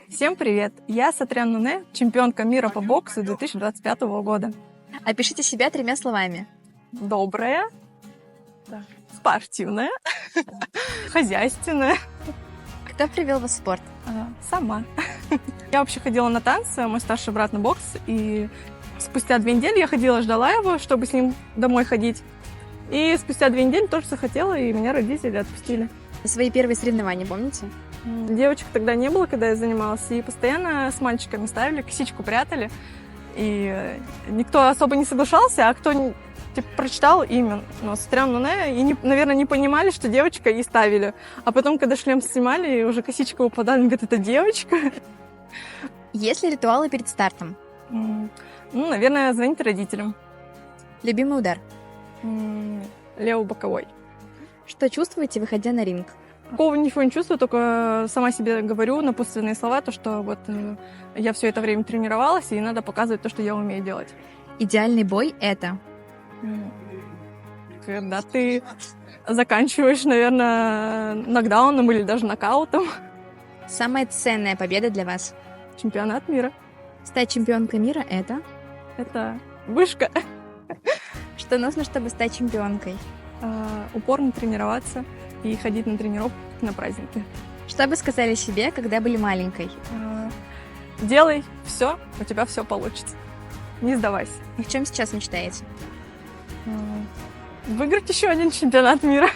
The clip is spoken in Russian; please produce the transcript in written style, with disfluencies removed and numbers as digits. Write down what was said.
Всем привет! Я Сатрян Нуне, чемпионка мира по боксу 2025 года. Опишите себя 3 словами. Добрая, спортивная, хозяйственная. Кто привел вас в спорт? Сама. Я вообще ходила на танцы, мой старший брат на бокс, и спустя 2 недели я ходила, ждала его, чтобы с ним домой ходить. И спустя 2 недели тоже захотела, и меня родители отпустили. Свои первые соревнования помните? Девочек тогда не было, когда я занималась, и постоянно с мальчиками ставили, косичку прятали. И никто особо не соглашался, а кто прочитал имя, но Сатрян Нуне, и, наверное, не понимали, что девочка, и ставили. А потом, когда шлем снимали, и уже косичка упадала, они говорят, это девочка. Есть ли ритуалы перед стартом? Наверное, звонить родителям. Любимый удар? Левый боковой. Что чувствуете, выходя на ринг? Такого ничего не чувствую, только сама себе говорю напутственные слова, то, что вот я все это время тренировалась, и надо показывать то, что я умею делать. Идеальный бой — это? Когда ты заканчиваешь, наверное, нокдауном или даже нокаутом. Самая ценная победа для вас? Чемпионат мира. Стать чемпионкой мира — это? Это вышка. Что нужно, чтобы стать чемпионкой? Упорно тренироваться и ходить на тренировки на праздники. Что бы сказали себе, когда были маленькой? Делай все, у тебя все получится. Не сдавайся. О чем сейчас мечтаете? Выиграть еще один чемпионат мира.